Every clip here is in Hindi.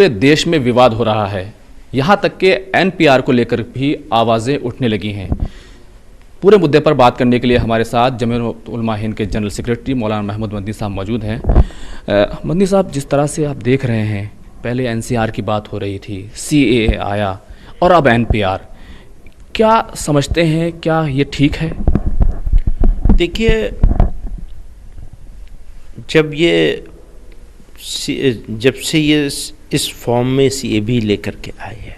पूरे देश में विवाद हो रहा है, यहाँ तक कि एनपीआर को लेकर भी आवाज़ें उठने लगी हैं। पूरे मुद्दे पर बात करने के लिए हमारे साथ जमीयत उलमा हिंद के जनरल सेक्रेटरी मौलाना महमूद मदनी साहब मौजूद हैं। मदनी साहब, जिस तरह से आप देख रहे हैं, पहले एनसीआर की बात हो रही थी, सीएए आया और अब एनपीआर, क्या समझते हैं, क्या ये ठीक है? देखिए, जब से ये इस फॉर्म में सीए भी लेकर के आए हैं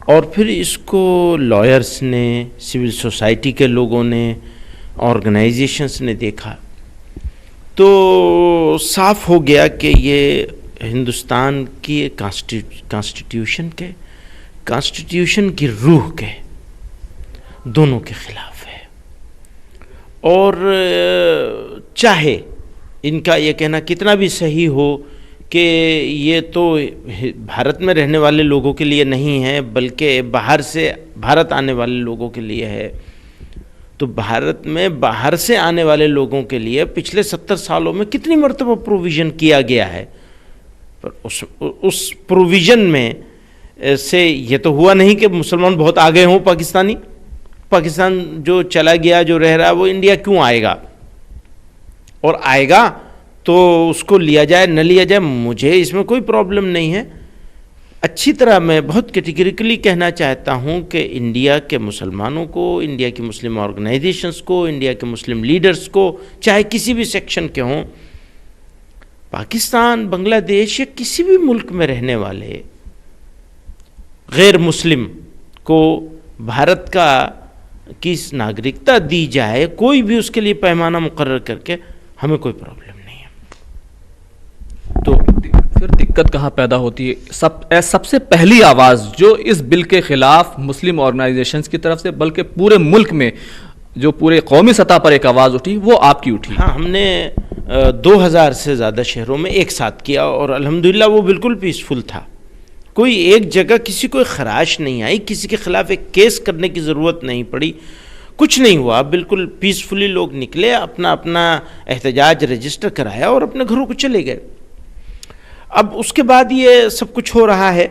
और फिर इसको लॉयर्स ने, सिविल सोसाइटी के लोगों ने, ऑर्गेनाइजेशंस ने देखा तो साफ हो गया कि ये हिंदुस्तान की कॉन्स्टिट्यूशन की रूह के दोनों के खिलाफ है। और चाहे इनका ये कहना कितना भी सही हो कि ये तो भारत में रहने वाले लोगों के लिए नहीं है बल्कि बाहर से भारत आने वाले लोगों के लिए है, तो भारत में बाहर से आने वाले लोगों के लिए पिछले 70 सालों में कितनी मरतबा प्रोविज़न किया गया है। पर उस प्रोविज़न में से ये तो हुआ नहीं कि मुसलमान बहुत आगे हों। पाकिस्तान जो चला गया, जो रह रहा है, वो इंडिया क्यों आएगा? और आएगा तो उसको लिया जाए न लिया जाए, मुझे इसमें कोई प्रॉब्लम नहीं है। अच्छी तरह मैं बहुत कैटेगरिकली कहना चाहता हूँ कि इंडिया के मुसलमानों को, इंडिया की मुस्लिम ऑर्गेनाइजेशंस को, इंडिया के मुस्लिम लीडर्स को, चाहे किसी भी सेक्शन के हों, पाकिस्तान, बांग्लादेश या किसी भी मुल्क में रहने वाले गैर मुस्लिम को भारत की नागरिकता दी जाए, कोई भी उसके लिए पैमाना मुकर्रर करके, हमें कोई प्रॉब्लम नहीं है। तो फिर दिक्कत कहाँ पैदा होती है? सबसे पहली आवाज़ जो इस बिल के खिलाफ मुस्लिम ऑर्गेनाइजेशंस की तरफ से, बल्कि पूरे मुल्क में जो पूरे कौमी सतह पर एक आवाज़ उठी, वो आपकी उठी। हाँ, हमने 2000 से ज़्यादा शहरों में एक साथ किया और अल्हम्दुलिल्लाह वो बिल्कुल पीसफुल था। कोई एक जगह किसी को खराश नहीं आई, किसी के खिलाफ एक केस करने की ज़रूरत नहीं पड़ी, कुछ नहीं हुआ। बिल्कुल पीसफुली लोग निकले, अपना अपना एहतजाज रजिस्टर कराया और अपने घरों को चले गए। अब उसके बाद ये सब कुछ हो रहा है,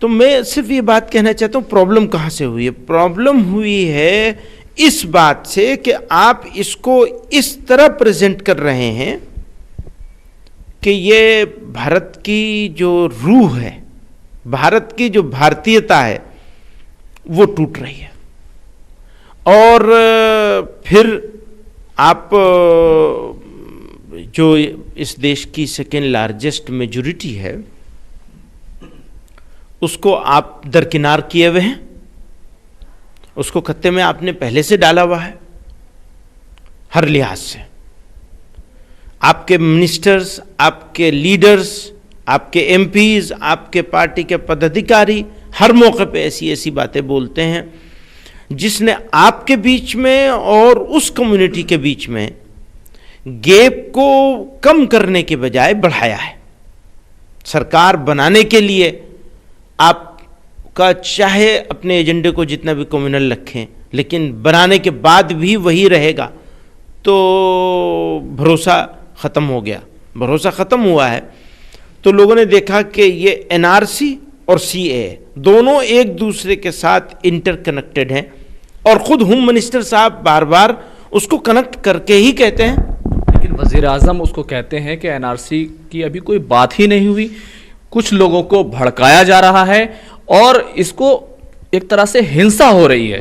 तो मैं सिर्फ ये बात कहना चाहता हूँ, प्रॉब्लम कहाँ से हुई है? प्रॉब्लम हुई है इस बात से कि आप इसको इस तरह प्रेजेंट कर रहे हैं कि ये भारत की जो रूह है, भारत की जो भारतीयता है, वो टूट रही है। और फिर आप जो इस देश की सेकेंड लार्जेस्ट मेजॉरिटी है, उसको आप दरकिनार किए हुए हैं, उसको खत्ते में आपने पहले से डाला हुआ है हर लिहाज से। आपके मिनिस्टर्स, आपके लीडर्स, आपके एमपीज, आपके पार्टी के पदाधिकारी हर मौके पे ऐसी ऐसी बातें बोलते हैं जिसने आपके बीच में और उस कम्युनिटी के बीच में गैप को कम करने के बजाय बढ़ाया है। सरकार बनाने के लिए आपका चाहे अपने एजेंडे को जितना भी कम्युनल रखें, लेकिन बनाने के बाद भी वही रहेगा, तो भरोसा ख़त्म हो गया। भरोसा ख़त्म हुआ है तो लोगों ने देखा कि ये एनआरसी और सीएए दोनों एक दूसरे के साथ इंटरकनेक्टेड हैं और ख़ुद होम मिनिस्टर साहब बार बार उसको कनेक्ट करके ही कहते हैं। लेकिन वज़ीर आज़म उसको कहते हैं कि एनआरसी की अभी कोई बात ही नहीं हुई, कुछ लोगों को भड़काया जा रहा है और इसको एक तरह से हिंसा हो रही है।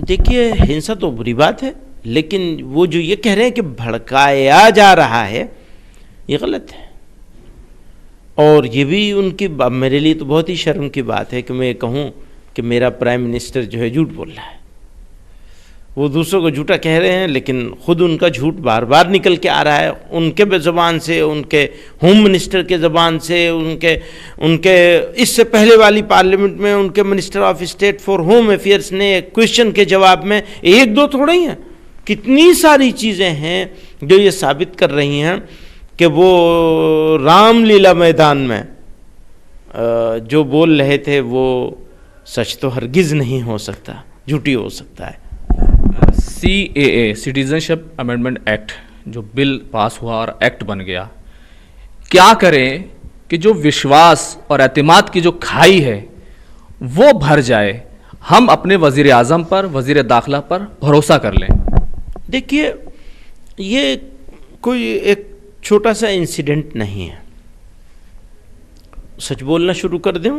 देखिए, हिंसा तो बुरी बात है, लेकिन वो जो ये कह रहे हैं कि भड़काया जा रहा है, ये गलत है। और ये भी उनकी, मेरे लिए तो बहुत ही शर्म की बात है कि मैं कहूँ कि मेरा प्राइम मिनिस्टर जो है झूठ बोल रहा है। वो दूसरों को झूठा कह रहे हैं, लेकिन खुद उनका झूठ बार बार निकल के आ रहा है, उनके ज़बान से, उनके होम मिनिस्टर के ज़बान से, उनके इससे पहले वाली पार्लियामेंट में उनके minister of state for home affairs ने क्वेश्चन के जवाब में, एक दो थोड़ा ही हैं, कितनी सारी चीज़ें हैं जो ये साबित कर रही हैं कि वो रामलीला मैदान में जो बोल रहे थे वो सच तो हरगिज़ नहीं हो सकता, झूठी हो सकता है। सीएए, सिटीजनशिप अमेंडमेंट एक्ट, जो बिल पास हुआ और एक्ट बन गया, क्या करें कि जो विश्वास और एतमाद की जो खाई है वो भर जाए, हम अपने वज़ीर आज़म पर, वज़ीर दाखिला पर भरोसा कर लें? देखिए, ये कोई एक छोटा सा इंसिडेंट नहीं है। सच बोलना शुरू कर दें,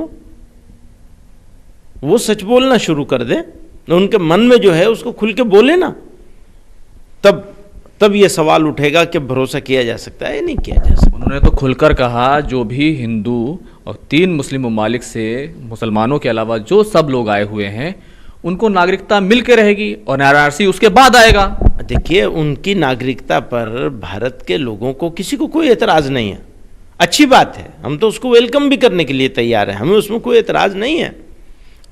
वो सच बोलना शुरू कर दें, उनके मन में जो है उसको खुल के बोले ना, तब ये सवाल उठेगा कि भरोसा किया जा सकता है या नहीं किया जा सकता। उन्होंने तो खुलकर कहा, जो भी हिंदू और 3 मुस्लिम ममालिक से, मुसलमानों के अलावा जो सब लोग आए हुए हैं, उनको नागरिकता मिल के रहेगी और NRC उसके बाद आएगा। देखिए, उनकी नागरिकता पर भारत के लोगों को किसी को कोई एतराज़ नहीं है, अच्छी बात है, हम तो उसको वेलकम भी करने के लिए तैयार हैं, हमें उसमें कोई एतराज़ नहीं है।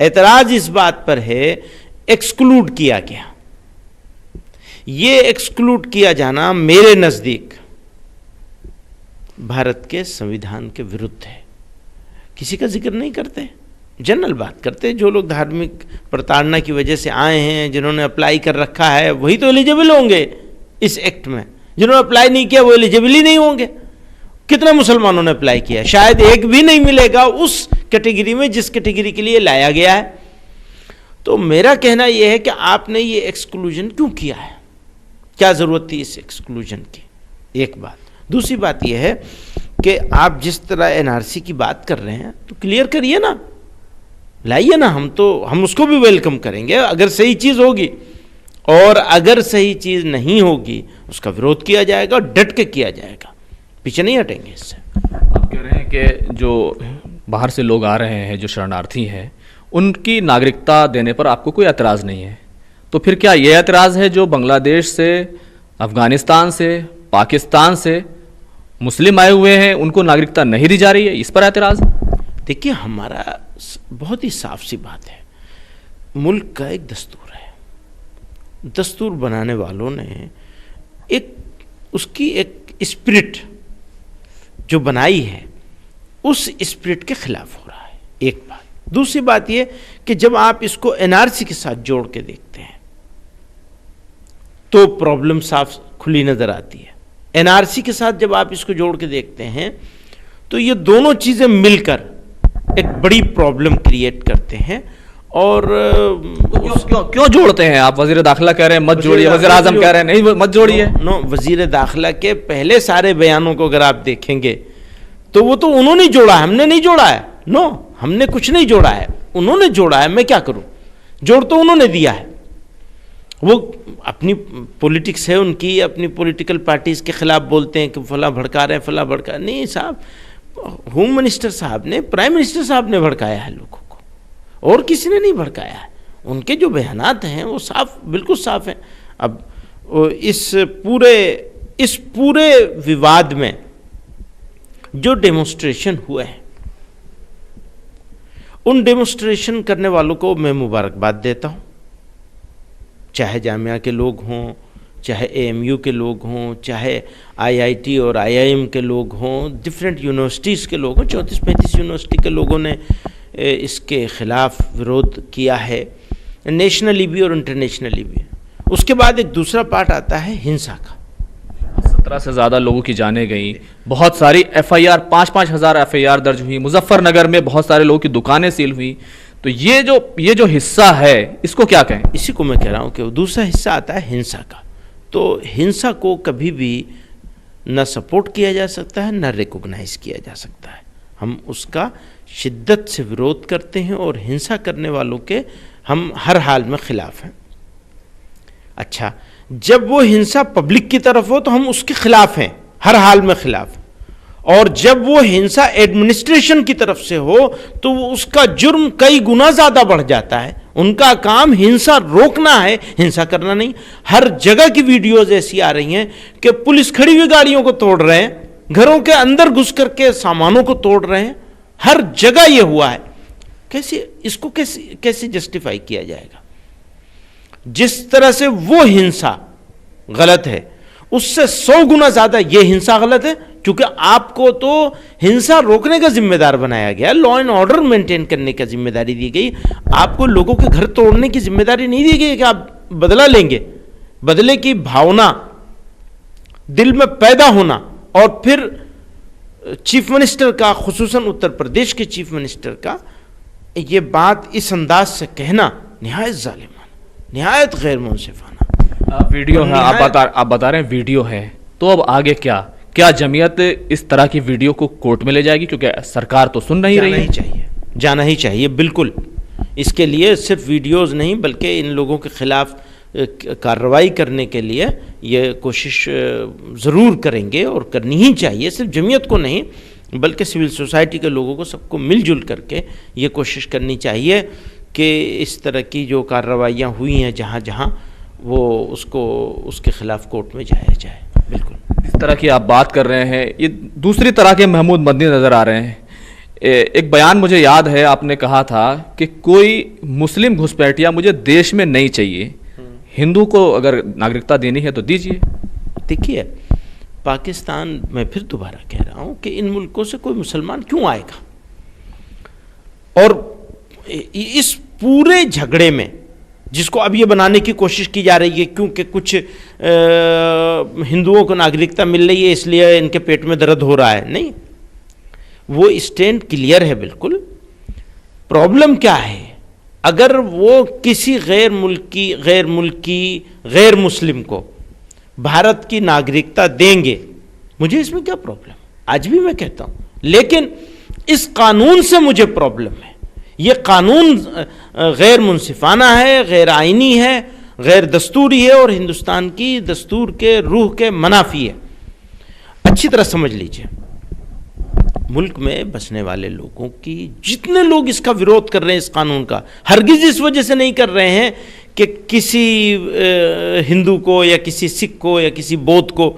एतराज़ इस बात पर है, एक्सक्लूड किया गया। ये एक्सक्लूड किया जाना मेरे नज़दीक भारत के संविधान के विरुद्ध है। किसी का जिक्र नहीं करते, जनरल बात करते। जो लोग धार्मिक प्रताड़ना की वजह से आए हैं, जिन्होंने अप्लाई कर रखा है, वही तो एलिजिबल होंगे इस एक्ट में। जिन्होंने अप्लाई नहीं किया वो एलिजिबल ही नहीं होंगे। कितने मुसलमानों ने अप्लाई किया? शायद एक भी नहीं मिलेगा उस कैटेगरी में जिस कैटेगरी के लिए लाया गया है। तो मेरा कहना यह है कि आपने ये एक्सक्लूजन क्यों किया है, क्या ज़रूरत थी इस एक्सक्लूजन की? एक बात। दूसरी बात यह है कि आप जिस तरह NRC की बात कर रहे हैं तो क्लियर करिए ना, लाइए ना, हम उसको भी वेलकम करेंगे अगर सही चीज़ होगी, और अगर सही चीज़ नहीं होगी उसका विरोध किया जाएगा, डट के किया जाएगा, पीछे नहीं हटेंगे इससे। आप कह रहे हैं कि जो बाहर से लोग आ रहे हैं, जो शरणार्थी हैं, उनकी नागरिकता देने पर आपको कोई एतराज़ नहीं है, तो फिर क्या ये एतराज़ है जो बांग्लादेश से, अफ़गानिस्तान से, पाकिस्तान से मुस्लिम आए हुए हैं, उनको नागरिकता नहीं दी जा रही है, इस पर एतराज़? देखिए, हमारा बहुत ही साफ सी बात है, मुल्क का एक दस्तूर है, दस्तूर बनाने वालों ने उसकी एक स्पिरिट जो बनाई है, उस स्पिरिट के खिलाफ हो रहा है, एक बात। दूसरी बात यह कि जब आप इसको NRC के साथ जोड़ के देखते हैं तो प्रॉब्लम साफ खुली नजर आती है। NRC के साथ जब आप इसको जोड़ के देखते हैं तो ये दोनों चीजें मिलकर एक बड़ी प्रॉब्लम क्रिएट करते हैं। और क्यों जोड़ते हैं आप? वजीर दाखिला कह रहे हैं मत जोड़िए, वजीर आजम कह रहे हैं नहीं मत जोड़िए। नो, वजीर दाखिला के पहले सारे बयानों को अगर आप देखेंगे तो वो तो उन्होंने जोड़ा है, हमने नहीं जोड़ा है। नो, हमने कुछ नहीं जोड़ा है, उन्होंने जोड़ा है। मैं क्या करूं? जोड़ तो उन्होंने दिया है। वो अपनी पॉलिटिक्स है उनकी, अपनी पॉलिटिकल पार्टीज के खिलाफ बोलते हैं कि फला भड़का रहे हैं, फला भड़का नहीं। साहब, होम मिनिस्टर साहब ने, प्राइम मिनिस्टर साहब ने भड़काया है लोगों को, और किसी ने नहीं भड़काया है। उनके जो बयानात हैं वो साफ, बिल्कुल साफ हैं। अब इस पूरे विवाद में जो डेमोन्स्ट्रेशन हुए हैं, उन डेमोन्स्ट्रेशन करने वालों को मैं मुबारकबाद देता हूं, चाहे जामिया के लोग हों, चाहे AMU के लोग हों, चाहे IIT और IIM के लोग हों, डिफरेंट यूनिवर्सिटीज़ के लोग हों। 34-35 यूनिवर्सिटी के लोगों ने इसके खिलाफ विरोध किया है, नेशनली भी और इंटरनेशनली भी। उसके बाद एक दूसरा पार्ट आता है हिंसा का। 17 से ज़्यादा लोगों की जानें गई, बहुत सारी FIR, 5-5 हज़ार FIR दर्ज हुई, मुजफ्फरनगर में बहुत सारे लोगों की दुकानें सील हुई। तो ये जो हिस्सा है, इसको क्या कहें? इसी को मैं कह रहा हूँ कि दूसरा हिस्सा आता है हिंसा का। तो हिंसा को कभी भी न सपोर्ट किया जा सकता है, न रिकॉग्नाइज किया जा सकता है। हम उसका शिद्दत से विरोध करते हैं और हिंसा करने वालों के हम हर हाल में खिलाफ हैं। अच्छा, जब वो हिंसा पब्लिक की तरफ हो तो हम उसके खिलाफ हैं, हर हाल में खिलाफ। और जब वो हिंसा एडमिनिस्ट्रेशन की तरफ से हो तो वो उसका जुर्म कई गुना ज़्यादा बढ़ जाता है। उनका काम हिंसा रोकना है, हिंसा करना नहीं। हर जगह की वीडियोज ऐसी आ रही हैं कि पुलिस खड़ी हुई गाड़ियों को तोड़ रहे हैं, घरों के अंदर घुस करके सामानों को तोड़ रहे हैं, हर जगह ये हुआ है। इसको कैसे जस्टिफाई किया जाएगा? जिस तरह से वो हिंसा गलत है, उससे 100 गुना ज्यादा ये हिंसा गलत है, क्योंकि आपको तो हिंसा रोकने का जिम्मेदार बनाया गया, लॉ एंड ऑर्डर मेंटेन करने का जिम्मेदारी दी गई। आपको लोगों के घर तोड़ने की जिम्मेदारी नहीं दी गई कि आप बदला लेंगे। बदले की भावना दिल में पैदा होना और फिर चीफ मिनिस्टर का, खुसूसन उत्तर प्रदेश के चीफ मिनिस्टर का ये बात इस अंदाज से कहना निहायत जालिमाना, निहायत गैर मुंसिफाना। वीडियो है, आप बता रहे हैं वीडियो है, तो अब आगे क्या जमीयत इस तरह की वीडियो को कोर्ट में ले जाएगी? क्योंकि सरकार तो सुन नहीं रही है। जाना ही चाहिए बिल्कुल। इसके लिए सिर्फ वीडियोस नहीं बल्कि इन लोगों के खिलाफ कार्रवाई करने के लिए ये कोशिश ज़रूर करेंगे और करनी ही चाहिए। सिर्फ जमीयत को नहीं बल्कि सिविल सोसाइटी के लोगों को, सबको मिलजुल करके ये कोशिश करनी चाहिए कि इस तरह की जो कार्रवाइयाँ हुई हैं जहाँ जहाँ, वो उसके खिलाफ कोर्ट में जाया जाए। बिल्कुल इस तरह की आप बात कर रहे हैं, ये दूसरी तरह के महमूद मदनी नज़र आ रहे हैं। एक बयान मुझे याद है, आपने कहा था कि कोई मुस्लिम घुसपैठिया मुझे देश में नहीं चाहिए, हिंदू को अगर नागरिकता देनी है तो दीजिए। देखिए, पाकिस्तान, मैं फिर दोबारा कह रहा हूँ कि इन मुल्कों से कोई मुसलमान क्यों आएगा? और इस पूरे झगड़े में जिसको अब ये बनाने की कोशिश की जा रही है क्योंकि कुछ हिंदुओं को नागरिकता मिल रही है इसलिए इनके पेट में दर्द हो रहा है, नहीं, वो स्टैंड क्लियर है बिल्कुल। प्रॉब्लम क्या है? अगर वो किसी गैर मुल्की गैर मुस्लिम को भारत की नागरिकता देंगे, मुझे इसमें क्या प्रॉब्लम? आज भी मैं कहता हूं, लेकिन इस कानून से मुझे प्रॉब्लम है। ये कानून गैर मुंसिफाना है, गैर आईनी है, गैर दस्तूरी है और हिंदुस्तान की दस्तूर के रूह के मनाफी है। अच्छी तरह समझ लीजिए, मुल्क में बसने वाले लोगों की, जितने लोग इसका विरोध कर रहे हैं इस कानून का, हरगिज इस वजह से नहीं कर रहे हैं कि किसी हिंदू को या किसी सिख को या किसी बौद्ध को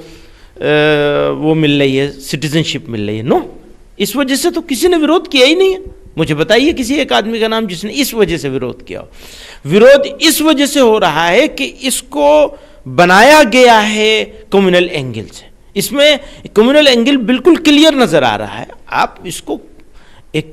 वो मिल रही है, सिटीजनशिप मिल रही है। नो, इस वजह से तो किसी ने विरोध किया ही नहीं है। मुझे बताइए किसी एक आदमी का नाम जिसने इस वजह से विरोध किया हो। विरोध इस वजह से हो रहा है कि इसको बनाया गया है कम्युनल एंगल से। इसमें कम्युनल एंगल बिल्कुल क्लियर नजर आ रहा है। आप इसको एक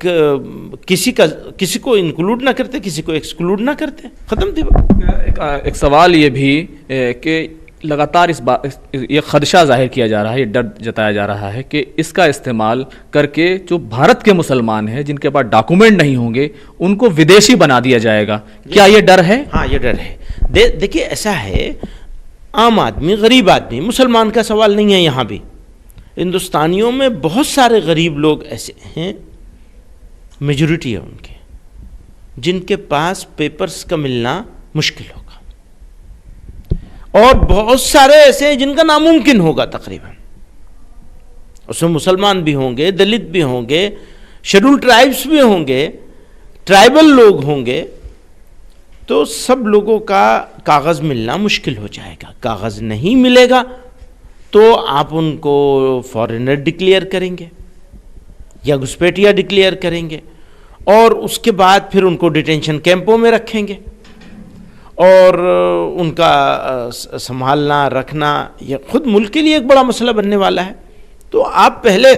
किसी को इंक्लूड ना करते, किसी को एक्सक्लूड ना करते, खत्म थी बात। एक सवाल ये भी कि लगातार ये खदशा जाहिर किया जा रहा है, ये डर जताया जा रहा है कि इसका इस्तेमाल करके जो भारत के मुसलमान हैं जिनके पास डॉक्यूमेंट नहीं होंगे उनको विदेशी बना दिया जाएगा। क्या ये डर है? हाँ, ये डर है। देखिए, ऐसा है, आम आदमी, गरीब आदमी, मुसलमान का सवाल नहीं है। यहाँ भी हिंदुस्तानियों में बहुत सारे गरीब लोग ऐसे हैं, मेजॉरिटी है उनके, जिनके पास पेपर्स का मिलना मुश्किल होगा, और बहुत सारे ऐसे हैं जिनका नामुमकिन होगा तकरीबन। उसमें मुसलमान भी होंगे, दलित भी होंगे, शेड्यूल ट्राइब्स भी होंगे, ट्राइबल लोग होंगे। तो सब लोगों का कागज़ मिलना मुश्किल हो जाएगा। कागज़ नहीं मिलेगा तो आप उनको फॉरेनर डिक्लेयर करेंगे या घुसपैठिया डिक्लेयर करेंगे, और उसके बाद फिर उनको डिटेंशन कैंपों में रखेंगे, और उनका संभालना रखना ये खुद मुल्क के लिए एक बड़ा मसला बनने वाला है। तो आप पहले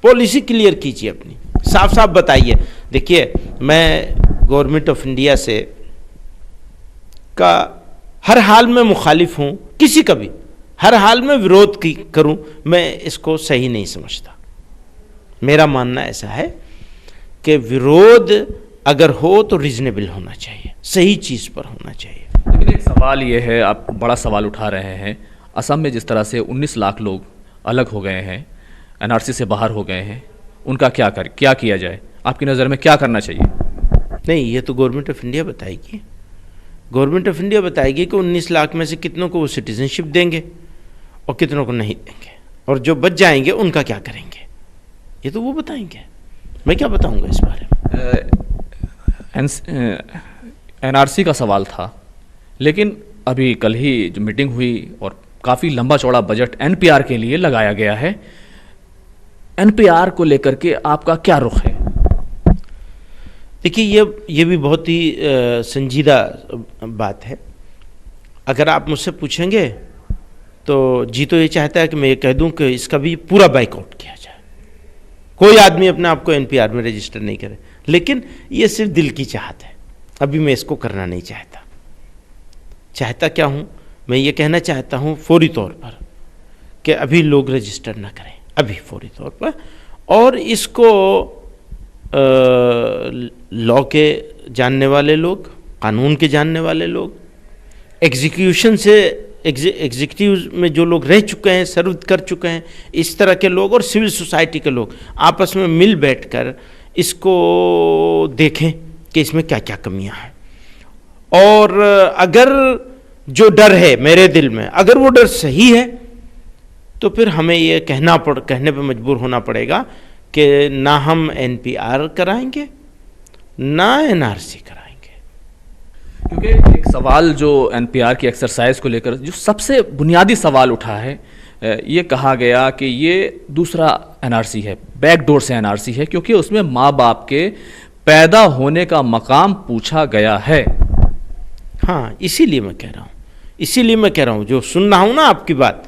पॉलिसी क्लियर कीजिए अपनी, साफ साफ बताइए। देखिए, मैं गवर्नमेंट ऑफ इंडिया से का हर हाल में मुखालिफ हूँ, किसी का भी हर हाल में विरोध करूँ, मैं इसको सही नहीं समझता। मेरा मानना ऐसा है कि विरोध अगर हो तो रीजनेबल होना चाहिए, सही चीज़ पर होना चाहिए। लेकिन एक सवाल ये है, आप बड़ा सवाल उठा रहे हैं, असम में जिस तरह से 19 लाख लोग अलग हो गए हैं, एनआरसी से बाहर हो गए हैं, उनका क्या किया जाए? आपकी नज़र में क्या करना चाहिए? नहीं, ये तो गवर्नमेंट ऑफ इंडिया बताएगी। गवर्नमेंट ऑफ इंडिया बताएगी कि 19 लाख में से कितनों को वो सिटीजनशिप देंगे और कितनों को नहीं देंगे, और जो बच जाएंगे उनका क्या करेंगे, ये तो वो बताएंगे। मैं क्या बताऊंगा इस बारे में? एनआरसी का सवाल था, लेकिन अभी कल ही जो मीटिंग हुई और काफ़ी लंबा चौड़ा बजट एनपीआर के लिए लगाया गया है। एनपीआर को लेकर के आपका क्या रुख है? देखिए, ये भी बहुत ही संजीदा बात है। अगर आप मुझसे पूछेंगे तो जी तो ये चाहता है कि मैं ये कह दूं कि इसका भी पूरा बाइकआउट किया जाए, कोई आदमी अपने आप को एनपीआर में रजिस्टर नहीं करे। लेकिन ये सिर्फ दिल की चाहत है, अभी मैं इसको करना नहीं चाहता। चाहता क्या हूँ? मैं ये कहना चाहता हूँ फौरी तौर पर कि अभी लोग रजिस्टर ना करें, अभी फौरी तौर पर। और इसको लॉ के जानने वाले लोग, कानून के जानने वाले लोग, एग्जीक्यूशन से एग्जीक्यूटिव में जो लोग रह चुके हैं, सर्व कर चुके हैं, इस तरह के लोग और सिविल सोसाइटी के लोग आपस में मिल बैठकर इसको देखें कि इसमें क्या क्या कमियां हैं। और अगर जो डर है मेरे दिल में, अगर वो डर सही है, तो फिर हमें ये कहने पे मजबूर होना पड़ेगा कि ना हम NPR कराएंगे ना NRC कराएंगे। क्योंकि एक सवाल जो NPR की एक्सरसाइज को लेकर जो सबसे बुनियादी सवाल उठा है, ये कहा गया कि ये दूसरा NRC है, बैकडोर से NRC है, क्योंकि उसमें माँ बाप के पैदा होने का मकाम पूछा गया है। हाँ, इसीलिए मैं कह रहा हूँ, जो सुन रहा हूँ ना आपकी बात,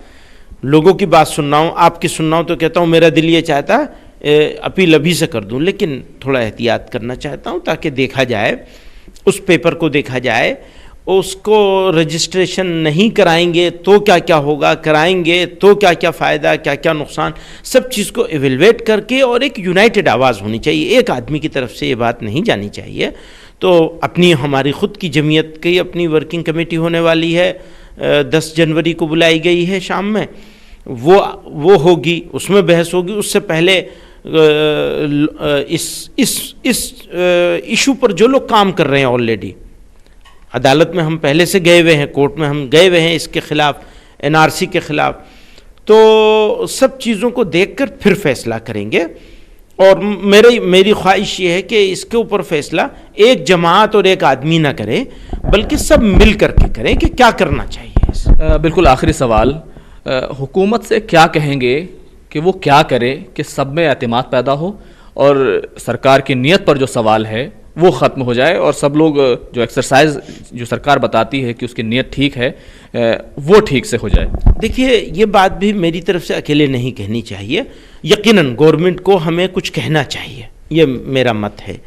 लोगों की बात सुन रहा हूँ, आपकी सुन रहा हूँ, तो कहता हूँ मेरा दिल ये चाहता है अपील अभी से कर दूँ, लेकिन थोड़ा एहतियात करना चाहता हूँ ताकि देखा जाए, उस पेपर को देखा जाए, उसको रजिस्ट्रेशन नहीं कराएंगे तो क्या क्या होगा, कराएंगे तो क्या क्या फ़ायदा, क्या क्या नुकसान, सब चीज़ को एवेलुएट करके, और एक यूनाइटेड आवाज़ होनी चाहिए। एक आदमी की तरफ से ये बात नहीं जानी चाहिए। तो अपनी हमारी ख़ुद की जमीयत की अपनी वर्किंग कमेटी होने वाली है, 10 जनवरी को बुलाई गई है शाम में, वो होगी, उसमें बहस होगी। उससे पहले इस इशू पर जो लोग काम कर रहे हैं ऑलरेडी, अदालत में हम पहले से गए हुए हैं, कोर्ट में हम गए हुए हैं इसके खिलाफ, NRC के खिलाफ, तो सब चीज़ों को देखकर फिर फैसला करेंगे। और मेरी ख्वाहिश ये है कि इसके ऊपर फैसला एक जमात और एक आदमी ना करे, बल्कि सब मिल करके करें कि क्या करना चाहिए। बिल्कुल आखिरी सवाल, हुकूमत से क्या कहेंगे कि वो क्या करे कि सब में एतमाद पैदा हो और सरकार की नीयत पर जो सवाल है वो ख़त्म हो जाए, और सब लोग जो एक्सरसाइज जो सरकार बताती है कि उसकी नीयत ठीक है, वो ठीक से हो जाए। देखिए, ये बात भी मेरी तरफ से अकेले नहीं कहनी चाहिए, यकीनन गवर्नमेंट को हमें कुछ कहना चाहिए, ये मेरा मत है।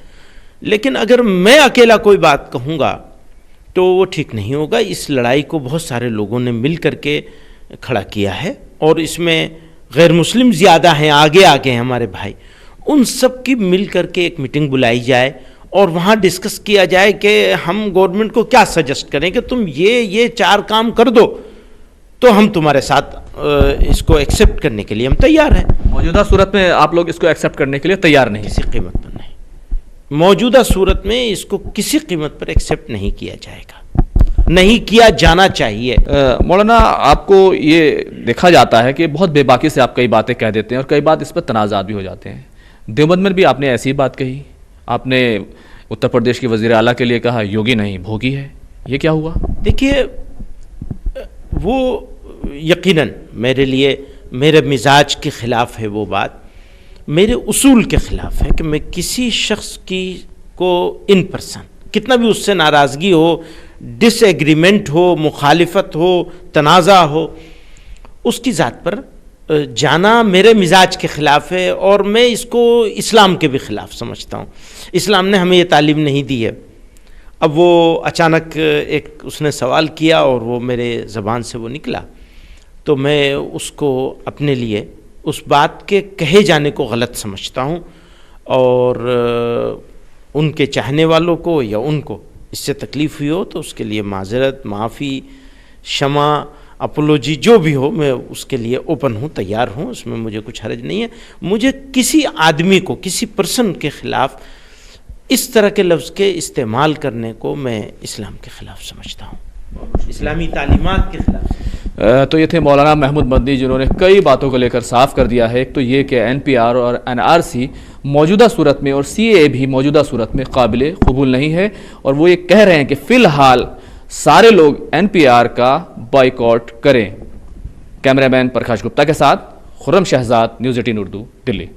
लेकिन अगर मैं अकेला कोई बात कहूँगा तो वो ठीक नहीं होगा। इस लड़ाई को बहुत सारे लोगों ने मिल करके खड़ा किया है, और इसमें गैर मुस्लिम ज़्यादा हैं, आगे हैं हमारे भाई, उन सब की मिल करके एक मीटिंग बुलाई जाए और वहाँ डिस्कस किया जाए कि हम गवर्नमेंट को क्या सजेस्ट करें कि तुम ये 4 काम कर दो, तो हम तुम्हारे साथ इसको एक्सेप्ट करने के लिए हम तैयार हैं। मौजूदा सूरत में आप लोग इसको एक्सेप्ट करने के लिए तैयार नहीं? किसी कीमत पर नहीं, मौजूदा सूरत में इसको किसी कीमत पर एक्सेप्ट नहीं किया जाएगा, नहीं किया जाना चाहिए। मौलाना, आपको ये देखा जाता है कि बहुत बेबाकी से आप कई बातें कह देते हैं और कई बात इस पर तनाज़ात भी हो जाते हैं। देवबंद में भी आपने ऐसी बात कही, आपने उत्तर प्रदेश के वज़ीर आला के लिए कहा योगी नहीं भोगी है, ये क्या हुआ? देखिए, वो यकीनन मेरे लिए मेरे मिजाज के ख़िलाफ़ है, वो बात मेरे उसूल के ख़िलाफ़ है कि मैं किसी शख्स को इन पर्सन कितना भी उससे नाराज़गी हो, डिसएग्रीमेंट हो, मुखालिफत हो, तनाज़ा हो, उसकी ज़ात पर जाना मेरे मिजाज के ख़िलाफ़ है, और मैं इसको इस्लाम के भी ख़िलाफ़ समझता हूँ। इस्लाम ने हमें ये तालीम नहीं दी है। अब वो अचानक एक उसने सवाल किया और वो मेरे ज़बान से वो निकला, तो मैं उसको अपने लिए उस बात के कहे जाने को गलत समझता हूँ, और उनके चाहने वालों को या उनको इससे तकलीफ़ हुई हो तो उसके लिए माज़रत, माफ़ी, क्षमा, अपोलॉजी जो भी हो, मैं उसके लिए ओपन हूँ, तैयार हूँ, उसमें मुझे कुछ हर्ज नहीं है। मुझे किसी आदमी को, किसी पर्सन के ख़िलाफ़ इस तरह के लफ्ज़ के इस्तेमाल करने को मैं इस्लाम के ख़िलाफ़ समझता हूँ, इस्लामी तालीमात के ख़िलाफ़। तो ये थे मौलाना महमूद मदनी, जिन्होंने कई बातों को लेकर साफ कर दिया है। एक तो ये कि NPR और NRC मौजूदा सूरत में और CAA भी मौजूदा सूरत में काबिल कबूल नहीं है, और वो ये कह रहे हैं कि फ़िलहाल सारे लोग NPR का बॉयकॉट करें। कैमरामैन प्रकाश गुप्ता के साथ खुर्रम शहजाद, न्यूज़ 18 उर्दू, दिल्ली।